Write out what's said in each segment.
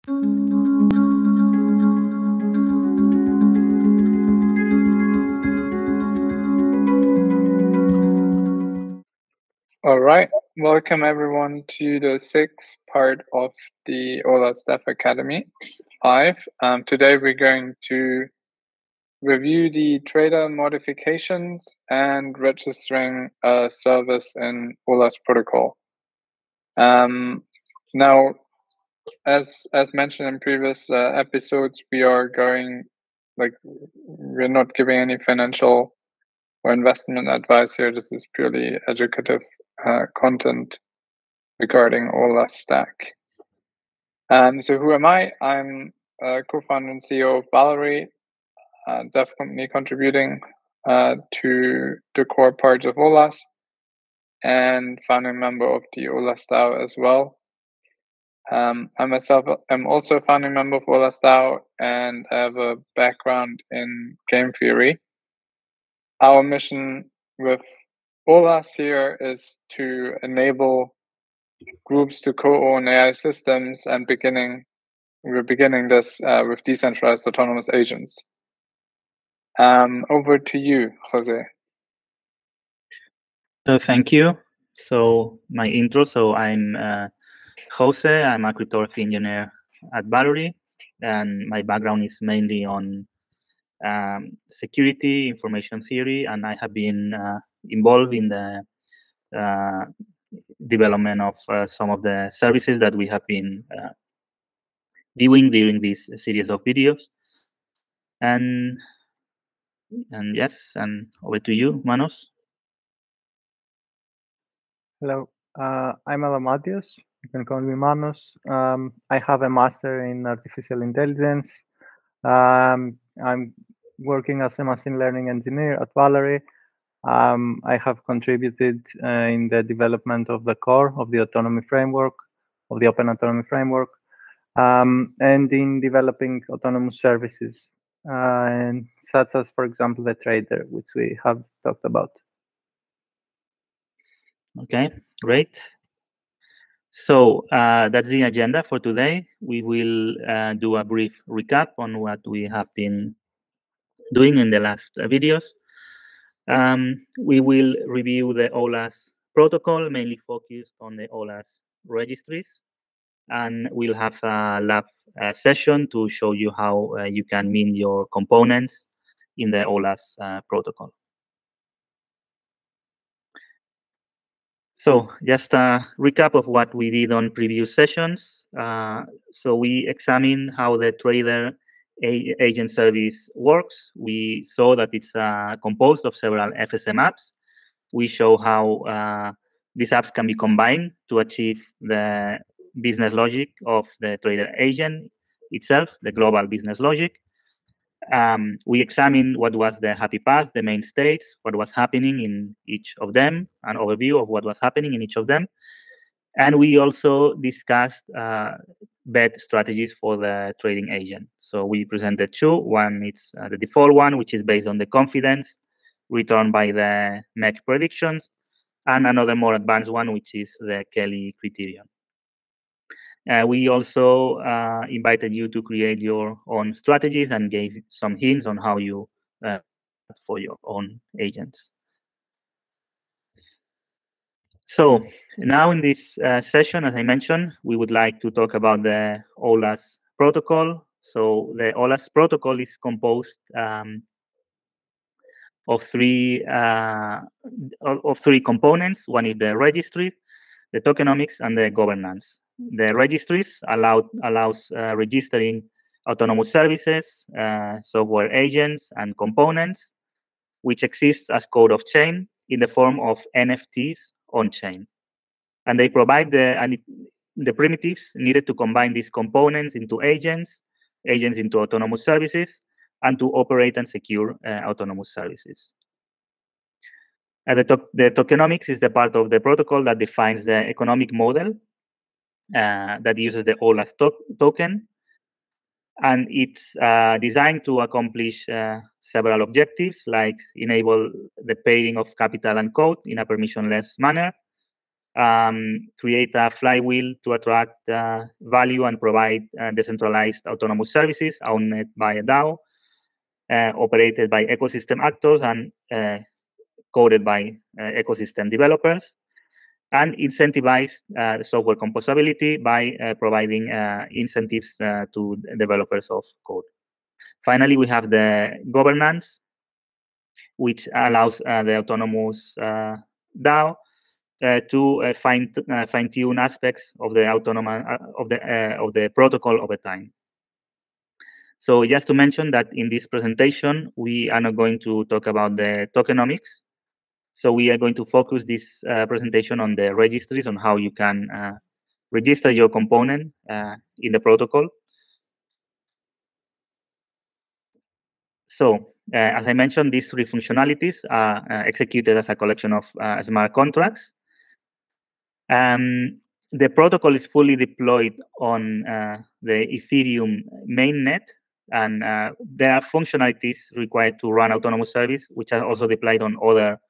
All right, welcome everyone to the sixth part of the Olas Dev Academy live. Today we're going to review the trader modifications and registering a service in Olas protocol. Now, as mentioned in previous episodes, we're not giving any financial or investment advice here. This is purely educative content regarding Olas Stack. So who am I? I'm co-founder and CEO of Valory, a dev company contributing to the core parts of Olas, and founding member of the Olas DAO as well. I myself am also a founding member of Olas DAO and have a background in game theory. Our mission with Olas here is to enable groups to co-own AI systems, and we're beginning this with decentralized autonomous agents. Over to you, Jose. So thank you. So my intro. So I'm Jose. I'm a cryptography engineer at Valory, and my background is mainly on security, information theory, and I have been involved in the development of some of the services that we have been viewing during this series of videos. And yes, and over to you, Manos. Hello, I'm Alamadios. You can call me Manos. I have a master in artificial intelligence. I'm working as a machine learning engineer at Valory. I have contributed in the development of the core of the autonomy framework, of the open autonomy framework, and in developing autonomous services, and such as, for example, the trader, which we have talked about. Okay, great. So that's the agenda for today. We will do a brief recap on what we have been doing in the last videos. We will review the Olas protocol, mainly focused on the Olas registries. And we'll have a lab session to show you how you can mint your components in the Olas protocol. So just a recap of what we did on previous sessions. So we examined how the trader agent service works. We saw that it's composed of several FSM apps. We show how these apps can be combined to achieve the business logic of the trader agent itself, the global business logic. We examined what was the happy path, the main states, what was happening in each of them, an overview of what was happening in each of them. And we also discussed bet strategies for the trading agent. So we presented two. One is the default one, which is based on the confidence returned by the MEC predictions, and another more advanced one, which is the Kelly criterion. We also invited you to create your own strategies and gave some hints on how you for your own agents. So now in this session, as I mentioned, we would like to talk about the Olas protocol. So the Olas protocol is composed of three components. One is the registry, the tokenomics, and the governance. The registries allows registering autonomous services, software agents, and components, which exists as code of chain in the form of NFTs on chain. And they provide the primitives needed to combine these components into agents into autonomous services, and to operate and secure autonomous services. The tokenomics is the part of the protocol that defines the economic model that uses the Olas token. And it's designed to accomplish several objectives, like enable the pairing of capital and code in a permissionless manner, create a flywheel to attract value and provide decentralized autonomous services owned by a DAO, operated by ecosystem actors, and coded by ecosystem developers, and incentivize software composability by providing incentives to developers of code. Finally, we have the governance, which allows the autonomous DAO to fine-tune aspects of the of the protocol over time. So just to mention that in this presentation, we are not going to talk about the tokenomics. So we are going to focus this presentation on the registries, on how you can register your component in the protocol. So as I mentioned, these three functionalities are executed as a collection of smart contracts. The protocol is fully deployed on the Ethereum mainnet, and there are functionalities required to run autonomous service, which are also deployed on other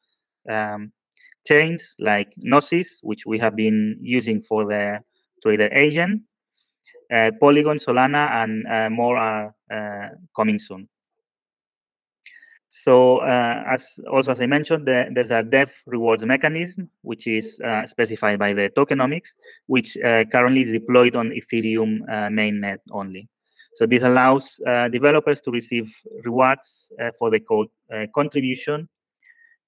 chains like Gnosis, which we have been using for the trader agent, Polygon, Solana, and more are coming soon. So as I mentioned, there's a dev rewards mechanism, which is specified by the tokenomics, which currently is deployed on Ethereum mainnet only. So this allows developers to receive rewards for the code contribution.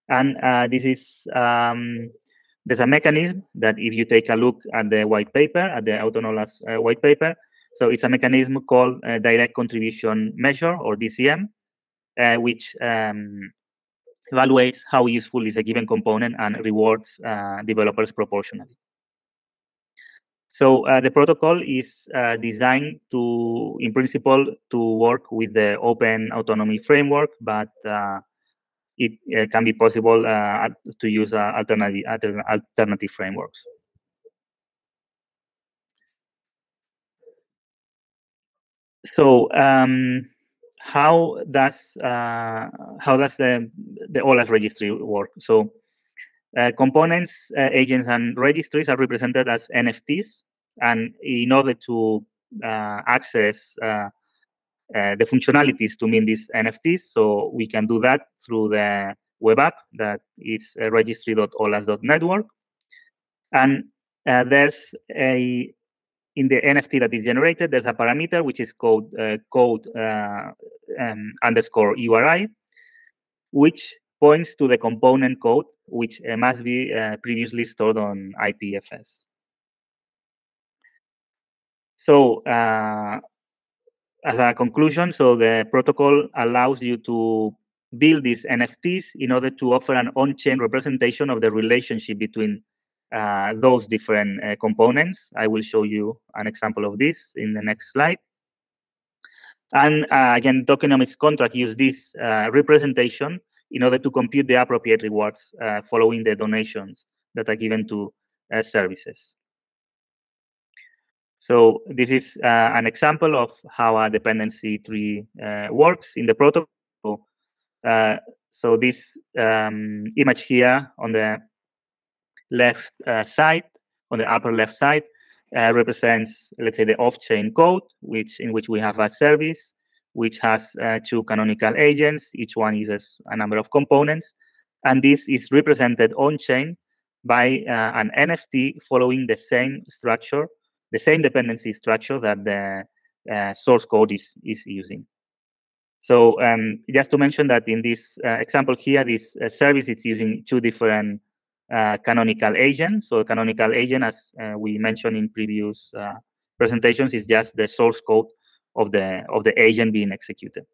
And this is, there's a mechanism that if you take a look at the white paper, at the Autonolas white paper, so it's a mechanism called direct contribution measure, or DCM, which evaluates how useful is a given component and rewards developers proportionally. So the protocol is designed to, in principle, to work with the Open Autonomy Framework, but it can be possible to use alternative frameworks. So how does the Olas registry work? So components, agents, and registries are represented as NFTs, and in order to access the functionalities to mint these NFTs, so we can do that through the web app that is registry.olas.network. And there's in the NFT that is generated, there's a parameter which is called code underscore URI, which points to the component code, which must be previously stored on IPFS. So as a conclusion, so the protocol allows you to build these NFTs in order to offer an on-chain representation of the relationship between those different components. I will show you an example of this in the next slide. And again, tokenomics contract use this representation in order to compute the appropriate rewards following the donations that are given to services. So this is an example of how a dependency tree works in the protocol. So this image here on the left side, on the upper left side, represents, let's say, the off-chain code, in which we have a service which has two canonical agents. Each one uses a number of components, and this is represented on-chain by an NFT following the same structure, the same dependency structure that the source code is using. So just to mention that in this example here, this service is using two different canonical agents. So canonical agent, as we mentioned in previous presentations, is just the source code of the agent being executed.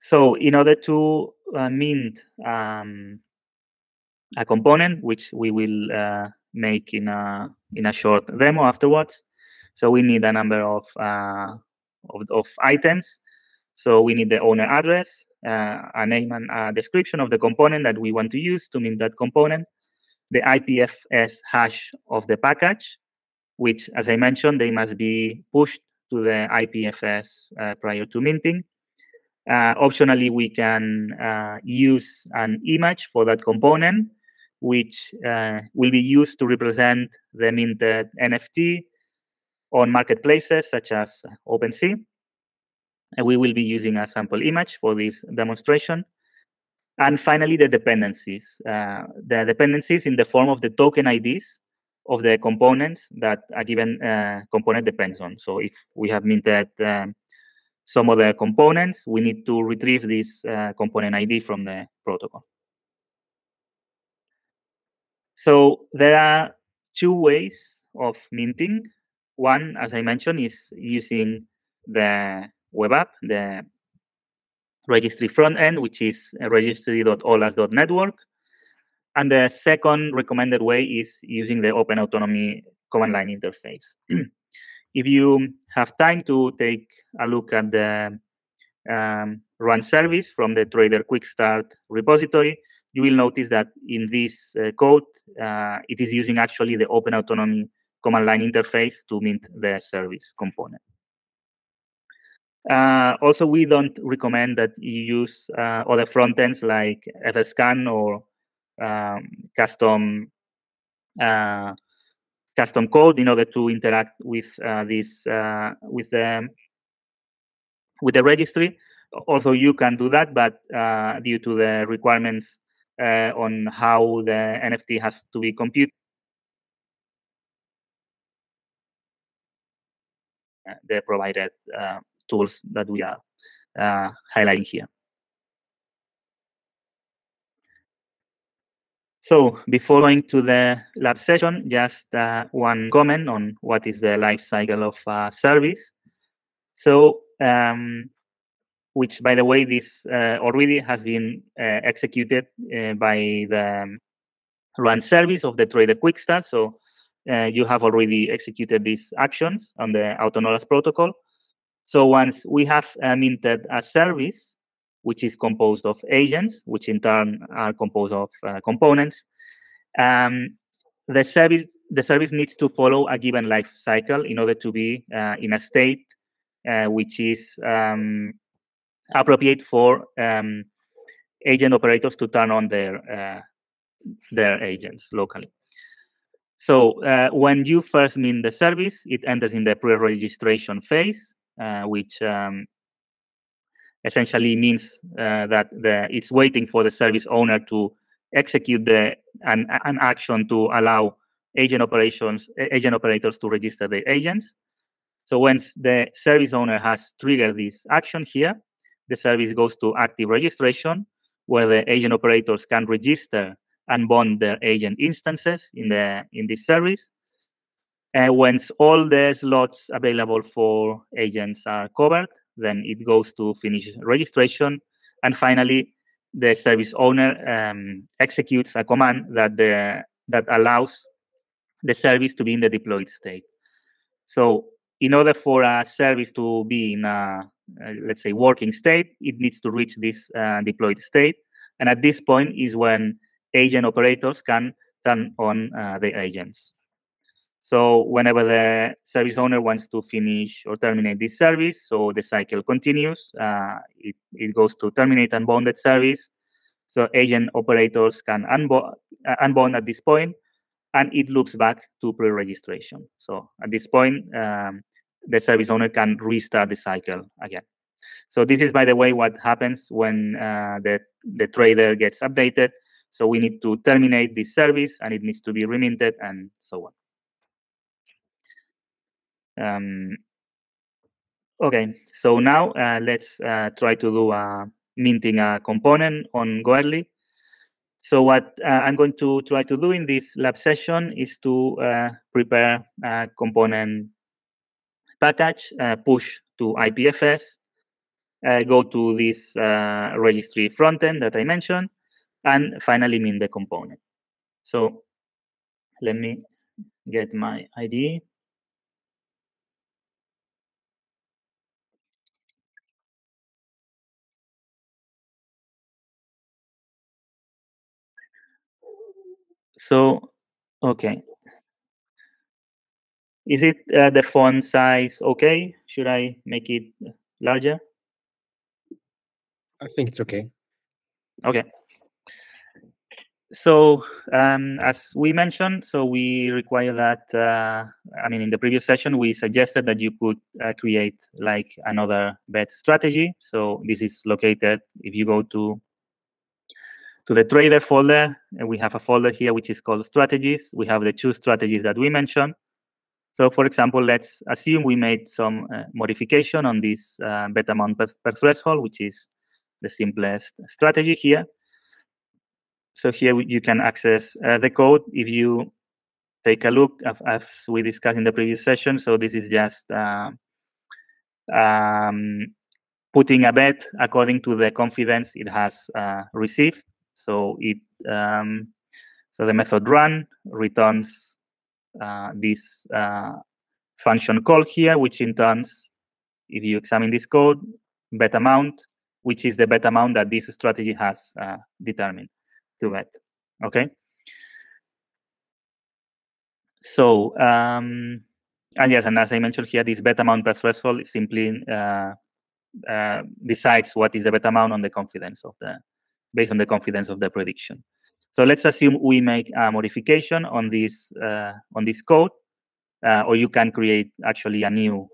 So in order to mint a component, which we will make in a short demo afterwards, so we need a number of items. So we need the owner address, a name and a description of the component that we want to use to mint that component, the IPFS hash of the package, which, as I mentioned, they must be pushed to the IPFS prior to minting, Optionally, we can use an image for that component, which will be used to represent the minted NFT on marketplaces such as OpenSea. And we will be using a sample image for this demonstration. And finally, the dependencies. The dependencies in the form of the token IDs of the components that a given component depends on. So if we have minted some other components, we need to retrieve this component ID from the protocol. So there are two ways of minting. One, as I mentioned, is using the web app, the registry front end, which is registry.olas.network. And the second recommended way is using the Open Autonomy command line interface. If you have time to take a look at the run service from the Trader Quick Start repository, you will notice that in this code, it is using actually the Open Autonomy command line interface to mint the service component. Also, we don't recommend that you use other frontends like Etherscan or custom code in order to interact with this with the registry. Although you can do that, but due to the requirements on how the NFT has to be computed, the provided tools that we are highlighting here. So before going to the lab session, just one comment on what is the life cycle of service. So, which, by the way, this already has been executed by the run service of the Trader Quick Start. So you have already executed these actions on the Autonomous protocol. So once we have minted a service, which is composed of agents, which in turn are composed of components, the service needs to follow a given life cycle in order to be in a state which is appropriate for agent operators to turn on their agents locally. So when you first mint the service, it enters in the pre-registration phase, which essentially means that it's waiting for the service owner to execute an action to allow agent operators to register their agents. So once the service owner has triggered this action here, the service goes to active registration, where the agent operators can register and bond their agent instances in this service. And once all the slots available for agents are covered, then it goes to finish registration. And finally, the service owner executes a command that allows the service to be in the deployed state. So in order for a service to be in a, let's say, working state, it needs to reach this deployed state. And at this point is when agent operators can turn on the agents. So whenever the service owner wants to finish or terminate this service, so the cycle continues, it goes to terminate unbonded service. So agent operators can unbond at this point, and it loops back to pre-registration. So at this point, the service owner can restart the cycle again. So this is, by the way, what happens when the trader gets updated. So we need to terminate this service, and it needs to be reminted, and so on. Okay, so now let's try to do minting a component on Goerli. So what I'm going to try to do in this lab session is to prepare a component package, push to IPFS, go to this registry frontend that I mentioned, and finally mint the component. So let me get my IDE. So, okay. Is it the font size okay? Should I make it larger? I think it's okay. Okay. So as we mentioned, so we require that, in the previous session, we suggested that you could create like another bet strategy. So this is located, if you go to the trader folder, and we have a folder here which is called strategies. We have the 2 strategies that we mentioned. So for example, let's assume we made some modification on this bet amount per threshold, which is the simplest strategy here. So here you can access the code if you take a look, as we discussed in the previous session. So this is just putting a bet according to the confidence it has received. So so the method run returns this function call here, which in turn, if you examine this code, bet amount, which is the bet amount that this strategy has determined to bet. Okay. So and yes, and as I mentioned here, this bet amount per threshold simply decides what is the bet amount on the confidence of based on the confidence of the prediction. So let's assume we make a modification on this code, or you can create actually a new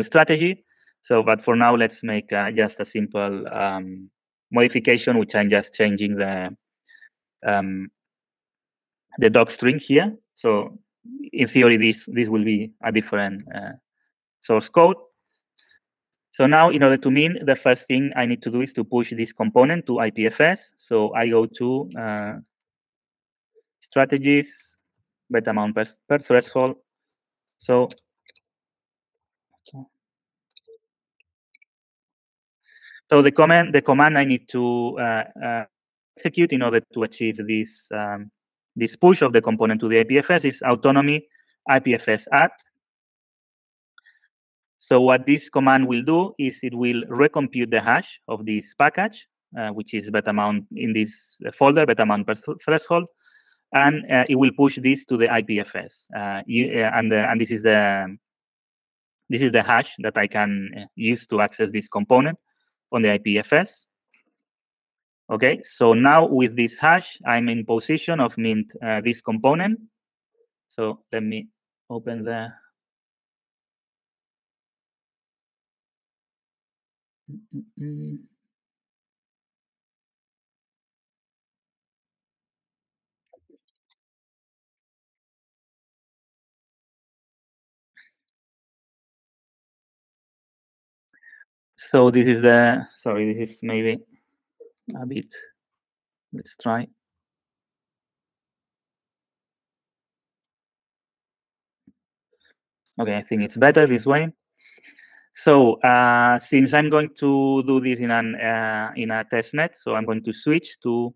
strategy. So, but for now, let's make just a simple modification, which I'm just changing the doc string here. So, in theory, this will be a different source code. So now, in order to mint, the first thing I need to do is to push this component to IPFS. So I go to strategies, bet amount per threshold. So the command I need to execute in order to achieve this this push of the component to the IPFS is autonomy IPFS add. So what this command will do is it will recompute the hash of this package, which is bet amount in this folder, bet amount per threshold, and it will push this to the IPFS. And this is the hash that I can use to access this component on the IPFS. Okay, so now with this hash, I'm in position of mint this component. So let me open the So this is this is maybe a bit, let's try. Okay, I think it's better this way. So since I'm going to do this in a testnet, so I'm going to switch to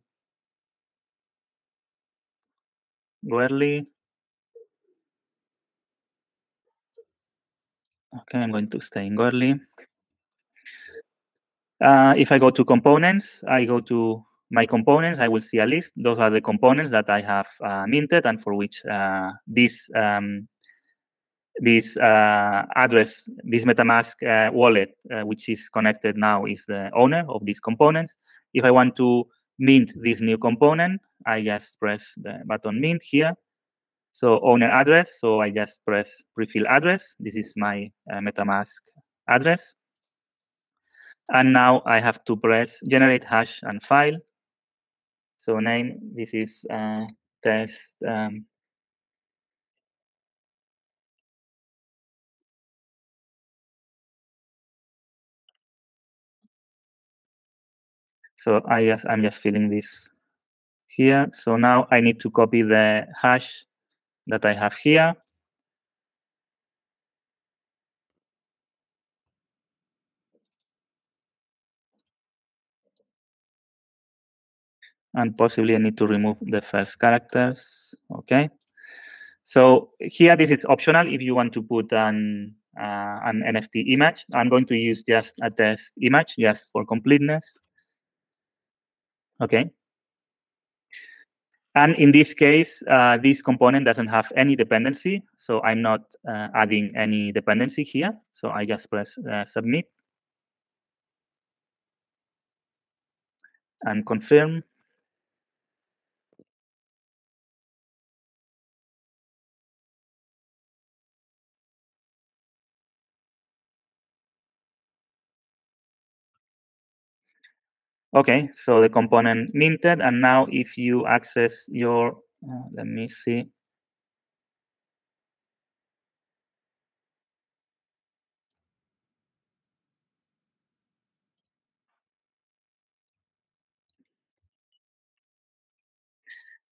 Goerli. Okay, I'm going to stay in Goerli. If I go to components, I go to my components, I will see a list. Those are the components that I have minted and for which this address, this MetaMask wallet, which is connected now, is the owner of these components. If I want to mint this new component, I just press the button mint here. So owner address, so I just press prefill address. This is my MetaMask address. And now I have to press generate hash and file. So name, this is test. So I'm just filling this here. So now I need to copy the hash that I have here. And possibly I need to remove the first characters. Okay. So here, this is optional if you want to put an NFT image. I'm going to use just a test image just for completeness. Okay. And in this case, this component doesn't have any dependency. So I'm not adding any dependency here. So I just press submit. and confirm. Okay, so the component minted, and now if you access your, let me see.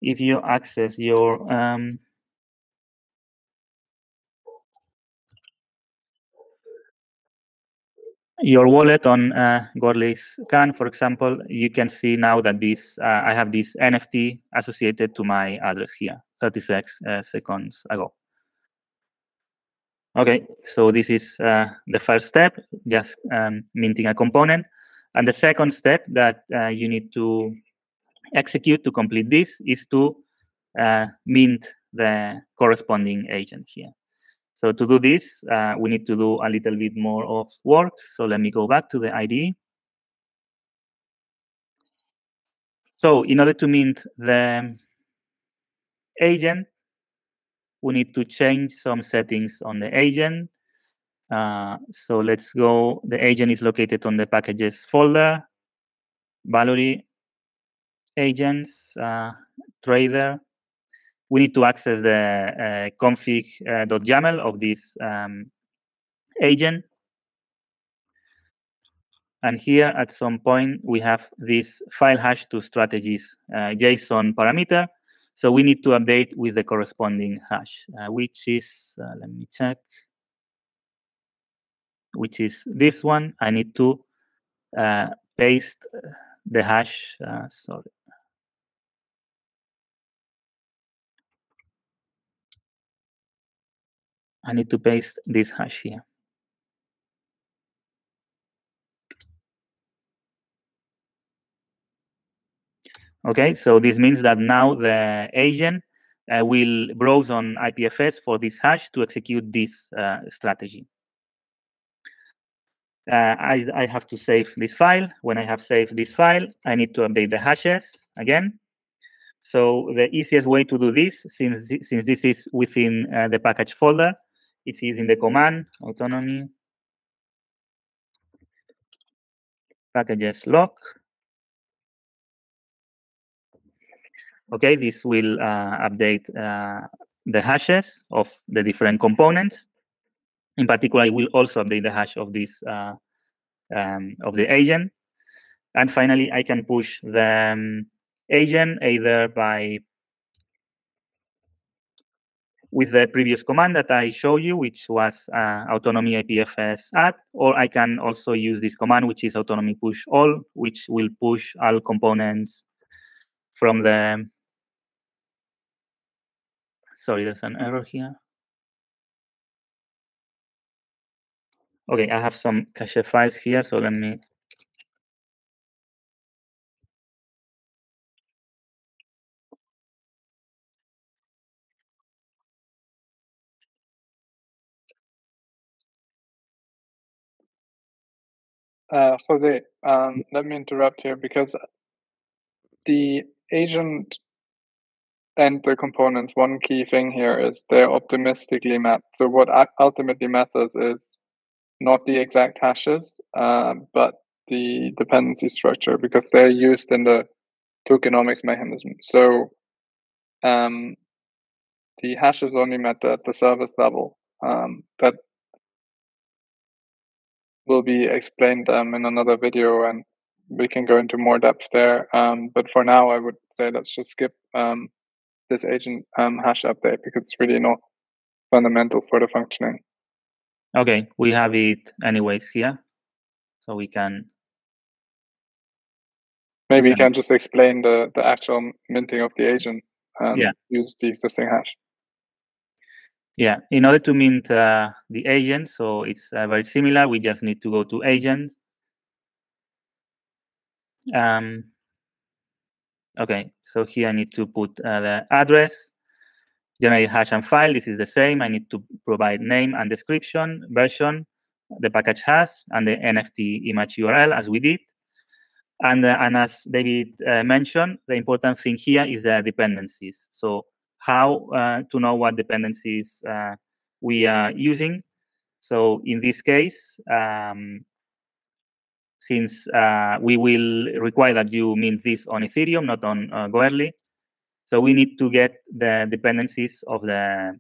If you access your wallet on Gorley's Can, for example, you can see now that this I have this NFT associated to my address here 36 seconds ago. Okay, so this is the first step, just minting a component. And the second step that you need to execute to complete this is to mint the corresponding agent here. So to do this, we need to do a little bit more of work. So let me go back to the IDE. So in order to mint the agent, we need to change some settings on the agent. So let's go. The agent is located on the packages folder, Valory, agents, trader. We need to access the config.yaml of this agent. And here at some point, we have this file hash to strategies JSON parameter. So we need to update with the corresponding hash, which is, let me check, which is this one. I need to paste the hash, sorry. I need to paste this hash here. Okay, so this means that now the agent will browse on IPFS for this hash to execute this strategy. I have to save this file. When I have saved this file, I need to update the hashes again. So the easiest way to do this, since this is within the package folder, it's using the command autonomy packages lock. Okay, this will update the hashes of the different components. In particular, it will also update the hash of this of the agent. And finally, I can push the agent either with the previous command that I showed you, which was autonomy IPFS add, or I can also use this command, which is autonomy push all, which will push all components from the. Sorry, there's an error here. Okay, I have some cache files here, so let me. Jose, let me interrupt here because the agent and the components, one key thing here is they're optimistically mapped. So what ultimately matters is not the exact hashes, but the dependency structure, because they're used in the tokenomics mechanism. So the hashes only matter at the service level. That will be explained in another video, and we can go into more depth there. But for now, I would say let's just skip this agent hash update because it's really not fundamental for the functioning. Okay, we have it anyways here, so we can. Maybe you can just explain the actual minting of the agent and use the existing hash. Yeah, in order to mint the agent, so it's very similar. We just need to go to agent. Okay, so here I need to put the address, generate hash and file. This is the same. I need to provide name and description, version, the package hash, and the NFT image URL as we did. And as David mentioned, the important thing here is the dependencies. So how to know what dependencies we are using. So in this case, since we will require that you mint this on Ethereum, not on Goerli, so we need to get the dependencies of the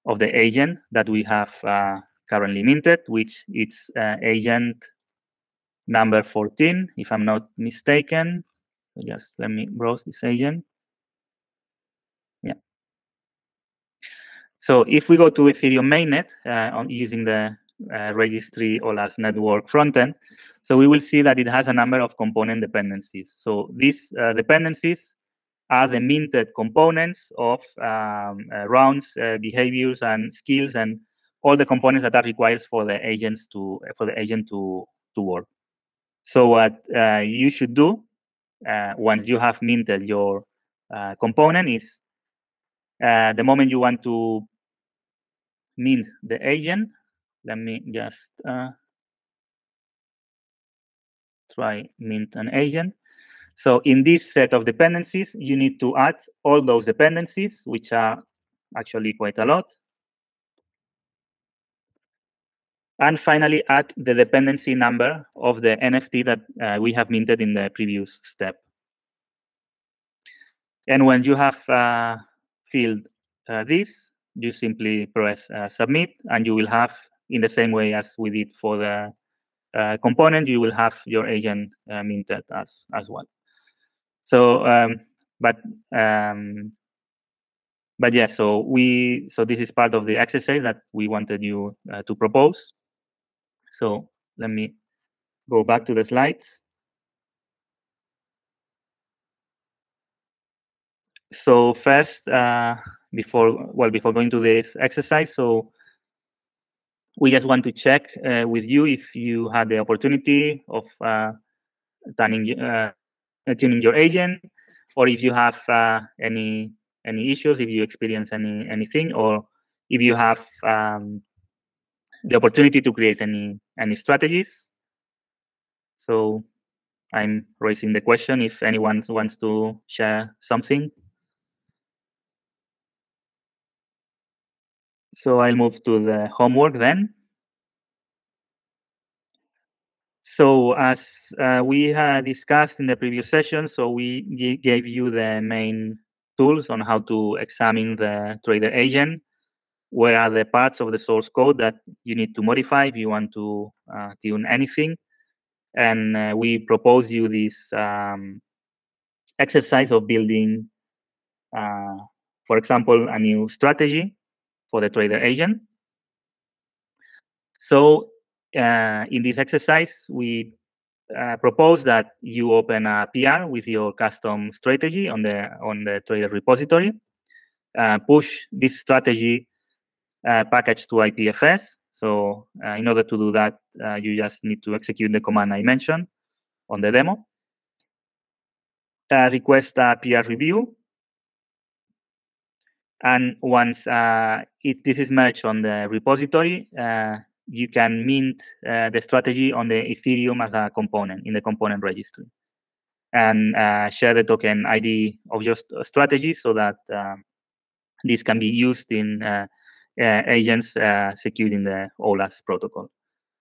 agent that we have currently minted, which it's agent number 14, if I'm not mistaken. So just let me browse this agent. Yeah. So if we go to Ethereum mainnet on using the registry Olas network frontend, so we will see that it has a number of component dependencies. So these dependencies are the minted components of rounds, behaviors, and skills, and all the components that are required for the agent to work. So what you should do once you have minted your component is the moment you want to mint the agent. Let me just try mint an agent. So in this set of dependencies, you need to add all those dependencies, which are actually quite a lot. And finally, add the dependency number of the NFT that we have minted in the previous step. And when you have filled this, you simply press submit, and you will have, in the same way as we did for the component, you will have your agent minted as well. So, but yeah, so this is part of the exercise that we wanted you to propose. So let me go back to the slides. So first, before going to this exercise, so we just want to check with you if you had the opportunity of tuning your agent, or if you have any issues, if you experience anything, or if you have the opportunity to create any strategies. So I'm raising the question if anyone wants to share something. So I'll move to the homework then. So as we had discussed in the previous session, so we gave you the main tools on how to examine the trader agent. Where are the parts of the source code that you need to modify if you want to tune anything? And we propose you this exercise of building, for example, a new strategy for the trader agent. So in this exercise, we propose that you open a PR with your custom strategy on the trader repository, push this strategy package to IPFS. So in order to do that, you just need to execute the command I mentioned on the demo. Request a PR review. And once this is merged on the repository, you can mint the strategy on the Ethereum as a component in the component registry, and share the token ID of your strategy so that this can be used in agents secured in the Olas protocol.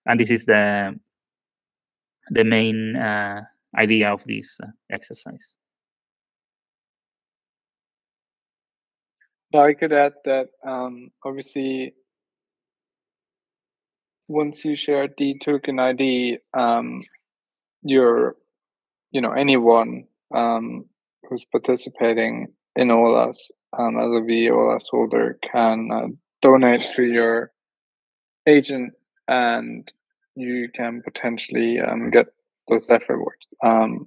And this is the main idea of this exercise. I could add that obviously once you share the token ID, anyone who's participating in Olas as a Olas holder can donate to your agent, and you can potentially get those F rewards.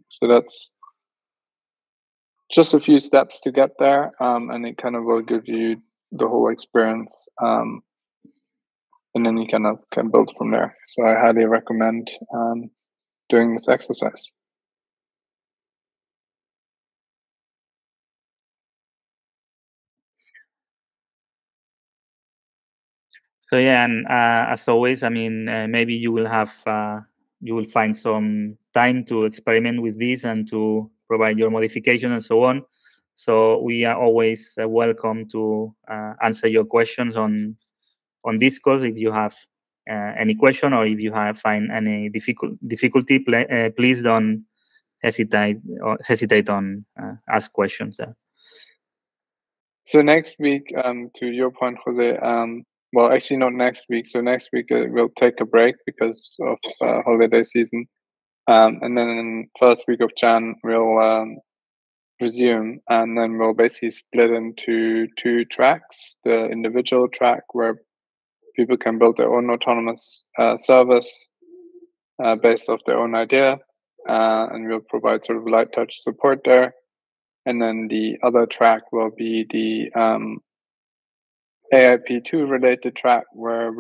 So that's just a few steps to get there, and it kind of will give you the whole experience, and then you kind of can build from there. So I highly recommend doing this exercise. So yeah, and as always, I mean, maybe you will have you will find some time to experiment with this and to provide your modification and so on. So we are always welcome to answer your questions on Discord if you have any question, or if you find any difficulty, please don't hesitate on ask questions there. So next week, to your point, Jose, well, actually not next week. So next week we'll take a break because of holiday season. And then in first week of Jan, we'll resume, and then we'll basically split into 2 tracks. The individual track where people can build their own autonomous service based off their own idea, and we'll provide sort of light touch support there. And then the other track will be the AIP2 related track, where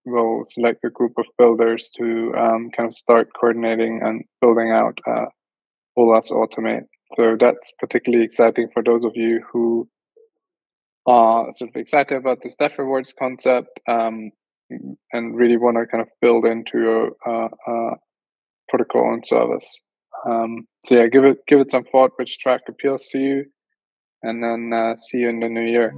we'll select a group of builders to kind of start coordinating and building out Olas Automate. So that's particularly exciting for those of you who are sort of excited about the staff rewards concept and really want to kind of build into a protocol and service. So yeah, give it some thought which track appeals to you, and then see you in the new year.